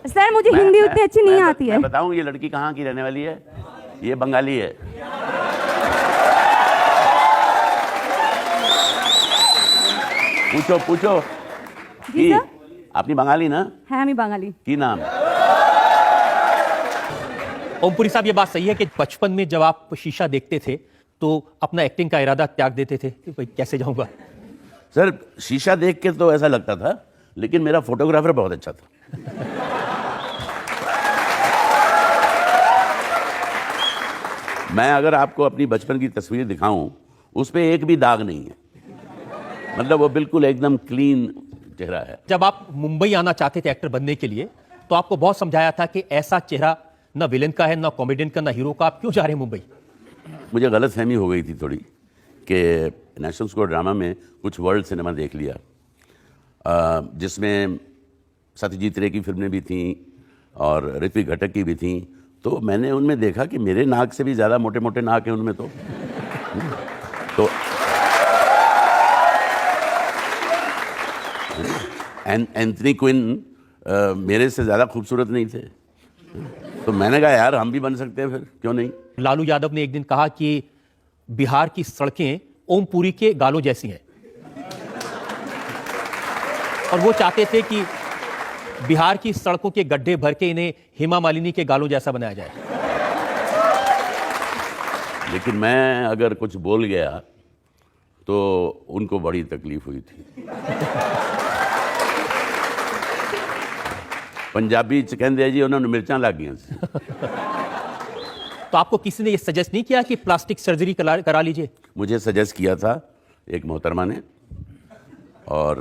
Sir मुझे हिंदी उतनी अच्छी नहीं आती है। मैं बताऊं ये लड़की कहाँ की रहने वाली है? ये बंगाली है। पूछो पूछो जी सर। আপনি বাঙালি না? হ্যাঁ আমি বাঙালি। কি नाम? ओमपुरी साहब, ये बात सही है कि बचपन में जब आप शीशा देखते थे तो अपना एक्टिंग का इरादा त्याग देते थे कि भाई कैसे जाऊंगा? सर शीशा देख के तो ऐसा लगता था, लेकिन मेरा फोटोग्राफर बहुत अच्छा था। मैं अगर आपको अपनी बचपन की तस्वीर दिखाऊं, उस पे एक भी दाग नहीं है, मतलब वो बिल्कुल एकदम क्लीन चेहरा है। जब आप मुंबई आना चाहते थे एक्टर बनने के लिए तो आपको बहुत समझाया था कि ऐसा चेहरा ना विलेन का है, ना कॉमेडियन का, ना हीरो का, आप क्यों जा रहे हैं मुंबई? मुझे गलतफहमी हो गई थी थोड़ी कि नेशनल स्कूल ड्रामा में कुछ वर्ल्ड सिनेमा देख लिया, जिसमें सत्यजीत रे की फिल्में भी थीं और ऋत्विक घटक की भी थीं, तो मैंने उनमें देखा कि मेरे नाक से भी ज़्यादा मोटे मोटे नाक हैं उनमें तो एंथनी क्विन मेरे से ज़्यादा खूबसूरत नहीं थे, तो मैंने कहा यार हम भी बन सकते हैं, फिर क्यों नहीं। लालू यादव ने एक दिन कहा कि बिहार की सड़कें ओमपुरी के गालों जैसी हैं और वो चाहते थे कि बिहार की सड़कों के गड्ढे भर के इन्हें हेमा मालिनी के गालों जैसा बनाया जाए। लेकिन मैं अगर कुछ बोल गया तो उनको बड़ी तकलीफ हुई थी। पंजाबी च कहंदे जी उन्होंने मिर्चां लग गई। तो आपको किसी ने ये सजेस्ट नहीं किया कि प्लास्टिक सर्जरी करा लीजिए? मुझे सजेस्ट किया था एक मोहतरमा ने, और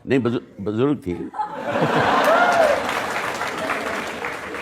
नहीं बुजुर्ग थी।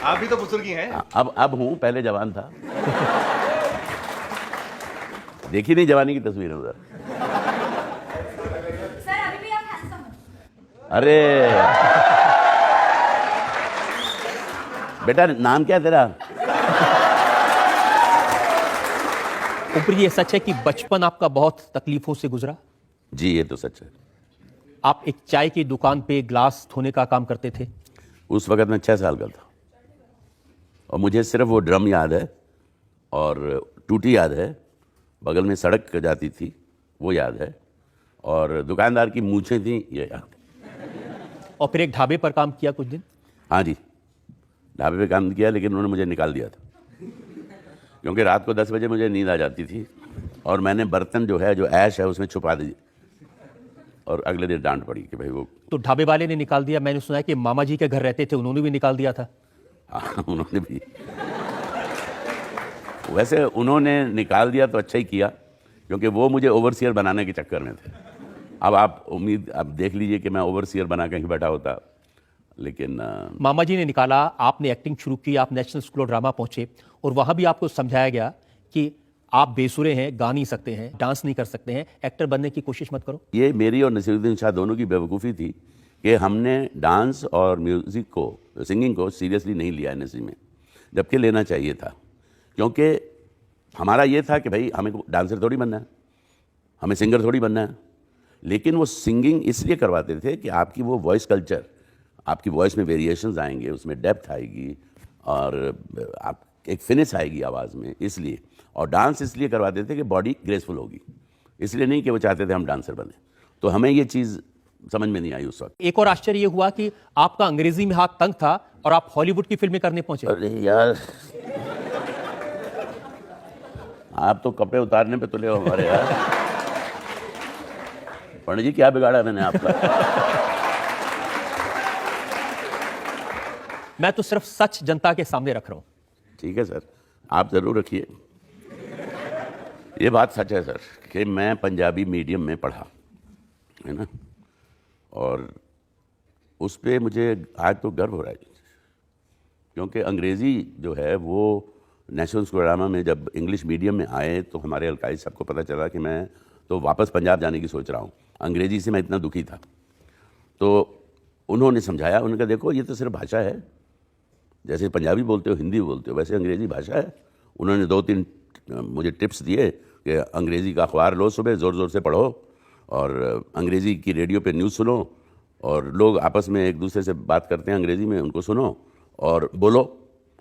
आप भी तो बुजुर्ग ही हैं। अब हूँ, पहले जवान था। देखी नहीं जवानी की तस्वीर उधर? सर अभी भी आप हैंडसम हो। अरे बेटा नाम क्या है तेरा? ऊपर ये सच है कि बचपन आपका बहुत तकलीफों से गुजरा? जी ये तो सच है। आप एक चाय की दुकान पे ग्लास धोने का काम करते थे? उस वक्त मैं 6 साल का था और मुझे सिर्फ वो ड्रम याद है और टूटी याद है, बगल में सड़क जाती थी वो याद है, और दुकानदार की मूछें थी ये याद है। और फिर एक ढाबे पर काम किया कुछ दिन? हाँ जी, ढाबे पे काम किया, लेकिन उन्होंने मुझे निकाल दिया था क्योंकि रात को 10 बजे मुझे नींद आ जाती थी और मैंने बर्तन जो है, जो ऐश है, उसमें छुपा दी और अगले दिन डांट पड़ी कि भाई वो। तो ढाबे वाले ने निकाल दिया? मैंने सुना है कि मामा जी के घर रहते थे, उन्होंने भी निकाल दिया था। हाँ उन्होंने भी। वैसे उन्होंने निकाल दिया तो अच्छा ही किया, क्योंकि वो मुझे ओवरसियर बनाने के चक्कर में थे। अब आप देख लीजिए कि मैं ओवरसियर बना कहीं बैठा होता, लेकिन मामा जी ने निकाला, आपने एक्टिंग शुरू की, आप नेशनल स्कूल ऑफ ड्रामा पहुंचे और वहां भी आपको समझाया गया कि आप बेसुरे हैं, गा नहीं सकते हैं, डांस नहीं कर सकते हैं, एक्टर बनने की कोशिश मत करो। ये मेरी और नसीरुद्दीन शाह दोनों की बेवकूफ़ी थी कि हमने डांस और म्यूज़िक को, सिंगिंग को सीरियसली नहीं लिया एनएससी में, जबकि लेना चाहिए था, क्योंकि हमारा ये था कि भाई हमें डांसर थोड़ी बनना है, हमें सिंगर थोड़ी बनना है। लेकिन वो सिंगिंग इसलिए करवाते थे कि आपकी वो वॉइस कल्चर, आपकी वॉइस में वेरिएशंस आएंगे, उसमें डेप्थ आएगी और आप एक फिनिश आएगी आवाज़ में, इसलिए। और डांस इसलिए करवाते थे कि बॉडी ग्रेसफुल होगी, इसलिए नहीं कि वो चाहते थे हम डांसर बने। तो हमें ये चीज़ समझ में नहीं आई उस वक्त। एक और आश्चर्य ये हुआ कि आपका अंग्रेजी में हाथ तंग था और आप हॉलीवुड की फिल्में करने पहुंचे। अरे यार आप तो कपड़े उतारने पे तुले हो हमारे यार। पंडित जी क्या बिगाड़ा मैंने आपका? मैं तो सिर्फ सच जनता के सामने रख रहा हूं। ठीक है सर, आप ज़रूर रखिए। ये बात सच है सर कि मैं पंजाबी मीडियम में पढ़ा है ना, और उस पर मुझे आज तो गर्व हो रहा है, क्योंकि अंग्रेज़ी जो है वो नेशनल स्कूल ड्रामा में जब इंग्लिश मीडियम में आए तो हमारे अलकाई साहब को पता चला कि मैं तो वापस पंजाब जाने की सोच रहा हूँ। अंग्रेज़ी से मैं इतना दुखी था, तो उन्होंने समझाया, उन्होंने कहा देखो ये तो सिर्फ भाषा है, जैसे पंजाबी बोलते हो, हिंदी बोलते हो, वैसे अंग्रेज़ी भाषा है। उन्होंने 2-3 मुझे टिप्स दिए कि अंग्रेज़ी का अखबार लो, सुबह ज़ोर ज़ोर से पढ़ो, और अंग्रेज़ी की रेडियो पे न्यूज़ सुनो, और लोग आपस में एक दूसरे से बात करते हैं अंग्रेज़ी में, उनको सुनो और बोलो,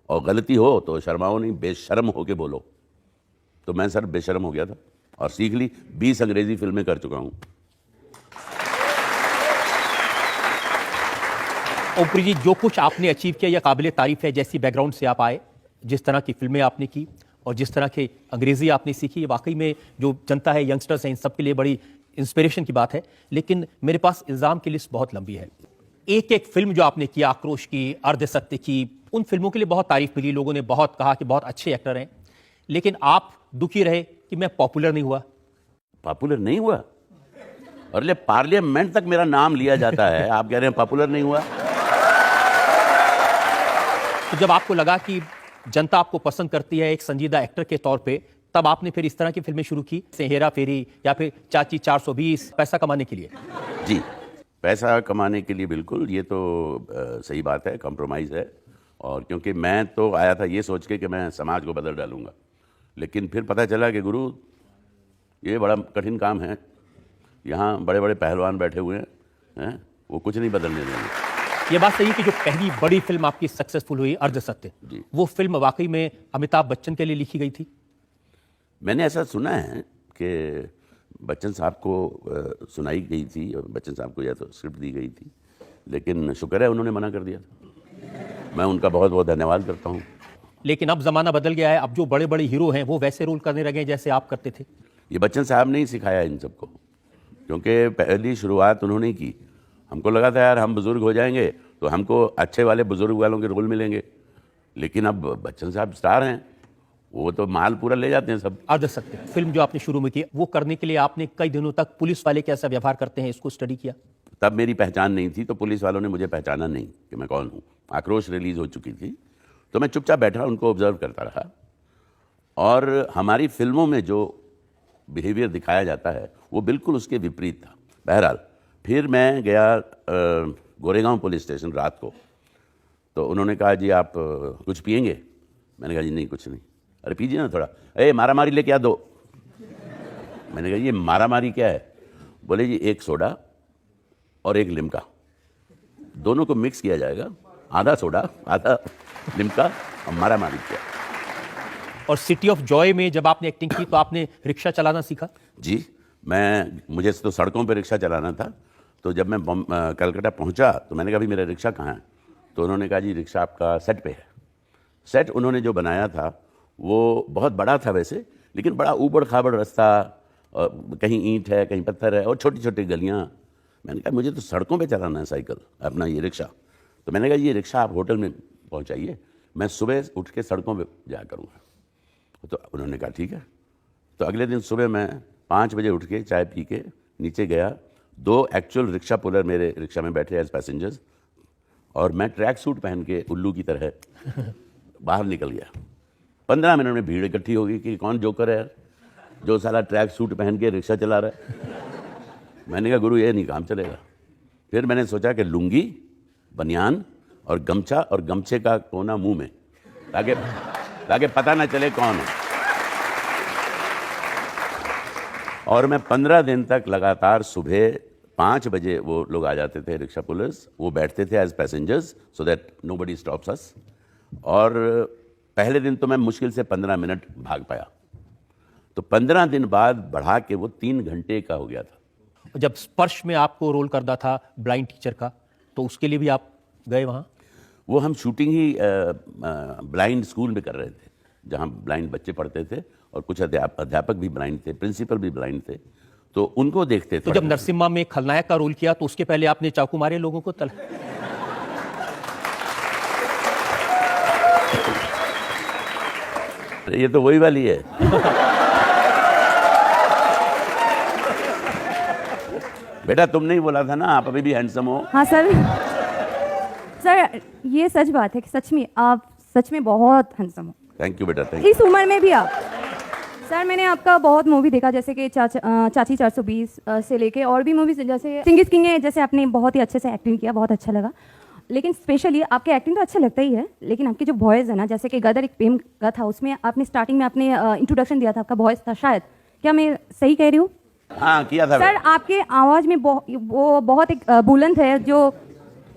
और गलती हो तो शर्माओ नहीं, बेशर्म होके बोलो। तो मैं सर बेशर्म हो गया था और सीख ली, 20 अंग्रेज़ी फिल्में कर चुका हूँ। ओमपुरी जी, जो कुछ आपने अचीव किया यह काबिल तारीफ है। जैसी बैकग्राउंड से आप आए, जिस तरह की फिल्में आपने की और जिस तरह के अंग्रेजी आपने सीखी, ये वाकई में जो जनता है, यंगस्टर्स हैं, इन सब के लिए बड़ी इंस्पिरेशन की बात है। लेकिन मेरे पास इल्ज़ाम की लिस्ट बहुत लंबी है। एक एक फिल्म जो आपने किया, आक्रोश की, अर्धसत्य की, उन फिल्मों के लिए बहुत तारीफ मिली, लोगों ने बहुत कहा कि बहुत अच्छे एक्टर हैं। लेकिन आप दुखी रहे कि मैं पॉपुलर नहीं हुआ। पॉपुलर नहीं हुआ? और ले पार्लियामेंट तक मेरा नाम लिया जाता है, आप कह रहे हैं पॉपुलर नहीं हुआ? तो जब आपको लगा कि जनता आपको पसंद करती है एक संजीदा एक्टर के तौर पे, तब आपने फिर इस तरह की फिल्में शुरू की, जैसे हेरा फेरी या फिर चाची 420, पैसा कमाने के लिए? जी, पैसा कमाने के लिए बिल्कुल, ये तो सही बात है, कॉम्प्रोमाइज़ है। और क्योंकि मैं तो आया था ये सोच के कि मैं समाज को बदल डालूंगा, लेकिन फिर पता चला कि गुरु ये बड़ा कठिन काम है, यहाँ बड़े बड़े पहलवान बैठे हुए हैं, वो कुछ नहीं बदलने देंगे। ये बात सही है कि जो पहली बड़ी फिल्म आपकी सक्सेसफुल हुई, अर्धसत्य, वो फिल्म वाकई में अमिताभ बच्चन के लिए लिखी गई थी? मैंने ऐसा सुना है कि बच्चन साहब को सुनाई गई थी, और बच्चन साहब को या तो स्क्रिप्ट दी गई थी, लेकिन शुक्र है उन्होंने मना कर दिया था। मैं उनका बहुत बहुत धन्यवाद करता हूँ। लेकिन अब ज़माना बदल गया है, अब जो बड़े बड़े हीरो हैं वो वैसे रोल करने लगे जैसे आप करते थे। ये बच्चन साहब ने ही सिखाया इन सबको, क्योंकि पहली शुरुआत उन्होंने की। हमको लगा था यार हम बुज़ुर्ग हो जाएंगे तो हमको अच्छे वाले बुज़ुर्ग वालों के रोल मिलेंगे, लेकिन अब बच्चन साहब स्टार हैं, वो तो माल पूरा ले जाते हैं सब। अर्धसत्य फिल्म जो आपने शुरू में की, वो करने के लिए आपने कई दिनों तक पुलिस वाले कैसा व्यवहार करते हैं इसको स्टडी किया? तब मेरी पहचान नहीं थी, तो पुलिस वालों ने मुझे पहचाना नहीं कि मैं कौन हूँ। आक्रोश रिलीज़ हो चुकी थी, तो मैं चुपचाप बैठा उनको ऑब्जर्व करता रहा। और हमारी फिल्मों में जो बिहेवियर दिखाया जाता है वो बिल्कुल उसके विपरीत था। बहरहाल फिर मैं गया गोरेगांव पुलिस स्टेशन रात को, तो उन्होंने कहा जी आप कुछ पिएंगे? मैंने कहा जी नहीं कुछ नहीं। अरे पीजिए ना थोड़ा। ए मारा मारी लेके आ दो। मैंने कहा ये मारा मारी क्या है? बोले जी एक सोडा और एक लिम्का, दोनों को मिक्स किया जाएगा, आधा सोडा आधा लिम्का, और मारा मारी किया। और सिटी ऑफ जॉय में जब आपने एक्टिंग की तो आपने रिक्शा चलाना सीखा? जी, मुझे तो सड़कों पर रिक्शा चलाना था, तो जब मैं कलकत्ता पहुंचा तो मैंने कहा भी मेरा रिक्शा कहाँ है? तो उन्होंने कहा जी रिक्शा आपका सेट पे है। सेट उन्होंने जो बनाया था वो बहुत बड़ा था वैसे, लेकिन बड़ा ऊबड़ खाबड़ रास्ता, कहीं ईंट है कहीं पत्थर है और छोटी छोटी गलियाँ। मैंने कहा मुझे तो सड़कों पे चलाना है साइकिल, अपना ये रिक्शा। तो मैंने कहा ये रिक्शा आप होटल में पहुंचाइए, मैं सुबह उठ के सड़कों पे जाया करूँगा। तो उन्होंने कहा ठीक है। तो अगले दिन सुबह मैं 5 बजे उठ के चाय पी के नीचे गया, 2 एक्चुअल रिक्शा पुलर मेरे रिक्शा में बैठे एज पैसेंजर्स, और मैं ट्रैक सूट पहन के उल्लू की तरह बाहर निकल गया। 15 मिनट में भीड़ इकट्ठी हो गई कि कौन जोकर है यार, जो साला ट्रैक सूट पहन के रिक्शा चला रहा है। मैंने कहा गुरु ये नहीं काम चलेगा। फिर मैंने सोचा कि लुंगी, बनियान और गमछा, और गमछे का कोना मुंह में, ताकि पता ना चले कौन है। और मैं 15 दिन तक लगातार सुबह 5 बजे वो लोग आ जाते थे रिक्शा पुलिस, वो बैठते थे as passengers so that nobody stops us. और पहले दिन तो मैं मुश्किल से 15 मिनट भाग पाया, तो 15 दिन बाद बढ़ा के वो 3 घंटे का हो गया था। जब स्पर्श में आपको रोल करना था ब्लाइंड टीचर का, तो उसके लिए भी आप गए वहाँ? वो हम शूटिंग ही ब्लाइंड स्कूल में कर रहे थे, जहाँ ब्लाइंड बच्चे पढ़ते थे और कुछ अध्यापक भी ब्लाइंड थे, प्रिंसिपल भी ब्लाइंड थे, तो उनको देखते थे। तो जब नरसिम्हा में खलनायक का रोल किया तो उसके पहले आपने चाकू मारे लोगों को तल? ये तो वही वाली है। बेटा तुमने ही बोला था ना आप अभी भी हैंडसम हो। हाँ सर, सर ये सच बात है कि सच में आप सच में बहुत हैंडसम हो। थैंक यू बेटा, थैंक यू। इस उम्र में भी आप। सर मैंने आपका बहुत मूवी देखा, जैसे कि चाची 420 से लेके और भी मूवीज, जैसे सिंग इज किंग है, जैसे आपने बहुत ही अच्छे से एक्टिंग किया, बहुत अच्छा लगा। लेकिन स्पेशली आपके एक्टिंग तो अच्छा लगता ही है, लेकिन आपकी जो वॉइस है ना, जैसे कि गदर एक प्रेम का था, उसमें आपने स्टार्टिंग में आपने इंट्रोडक्शन दिया था, आपका वॉइस था शायद, क्या मैं सही कह रही हूँ? हाँ किया था सर आपके आवाज में वो बहुत एक बुलंद है जो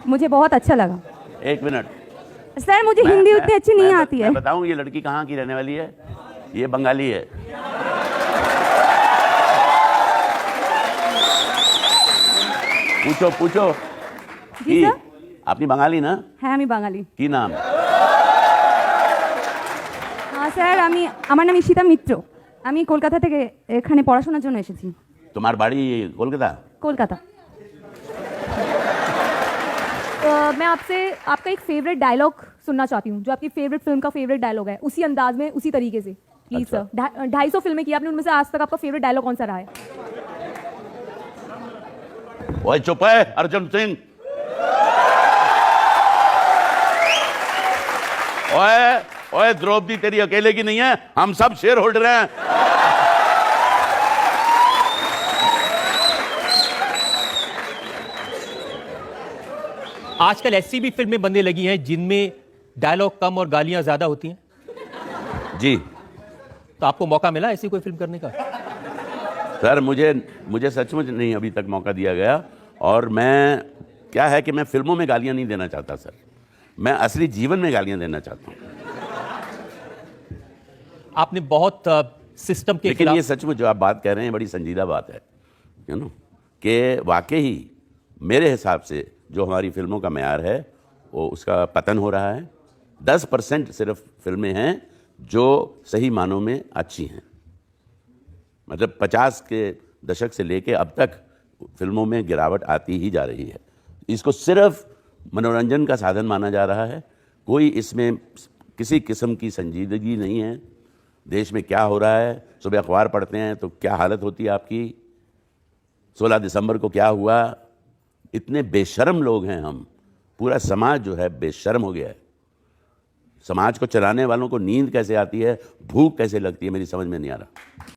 मुझे बहुत अच्छा लगा। एक मिनट सर मुझे हिंदी उतनी अच्छी नहीं आती है। मैं बताऊं ये लड़की कहाँ की रहने वाली है? ये बंगाली है। पूछो पूछो जी কি? सर। আপনি বাঙালি না? হ্যাঁ আমি বাঙালি। কি নাম? হ্যাঁ স্যার আমার নাম ঈশিতা মিত্র। আমি কলকাতা থেকে এখানে পড়াশোনার জন্য এসেছি। তোমার বাড়ি কলকাতা? कोलकाता। मैं आपसे आपका एक फेवरेट डायलॉग सुनना चाहती हूँ, जो आपकी फेवरेट फिल्म का फेवरेट डायलॉग है, उसी अंदाज में उसी तरीके से प्लीज अच्छा। सर। 250 फिल्में की आपने, उनमें से आज तक आपका फेवरेट डायलॉग कौन सा रहा है? ओए चुप है अर्जुन सिंह। ओए ओए द्रौपदी तेरी अकेले की नहीं है, हम सब शेयर होल्डर हैं। आजकल ऐसी भी फिल्में बनने लगी हैं जिनमें डायलॉग कम और गालियां ज्यादा होती हैं। जी तो आपको मौका मिला ऐसी कोई फिल्म करने का? सर मुझे सचमुच नहीं अभी तक मौका दिया गया। और मैं क्या है कि मैं फिल्मों में गालियां नहीं देना चाहता सर, मैं असली जीवन में गालियां देना चाहता हूं। आपने बहुत सिस्टम के लेकिन खिलाफ ये सचमुच जो आप बात कह रहे हैं बड़ी संजीदा बात है, यू नो, कि वाकई मेरे हिसाब से जो हमारी फिल्मों का मैयार है वो उसका पतन हो रहा है। 10% सिर्फ फिल्में हैं जो सही मानों में अच्छी हैं। मतलब 50 के दशक से लेके अब तक फिल्मों में गिरावट आती ही जा रही है। इसको सिर्फ मनोरंजन का साधन माना जा रहा है, कोई इसमें किसी किस्म की संजीदगी नहीं है। देश में क्या हो रहा है, सुबह अखबार पढ़ते हैं तो क्या हालत होती है आपकी। 16 दिसंबर को क्या हुआ, इतने बेशर्म लोग हैं हम, पूरा समाज जो है बेशर्म हो गया है। समाज को चलाने वालों को नींद कैसे आती है, भूख कैसे लगती है, मेरी समझ में नहीं आ रहा।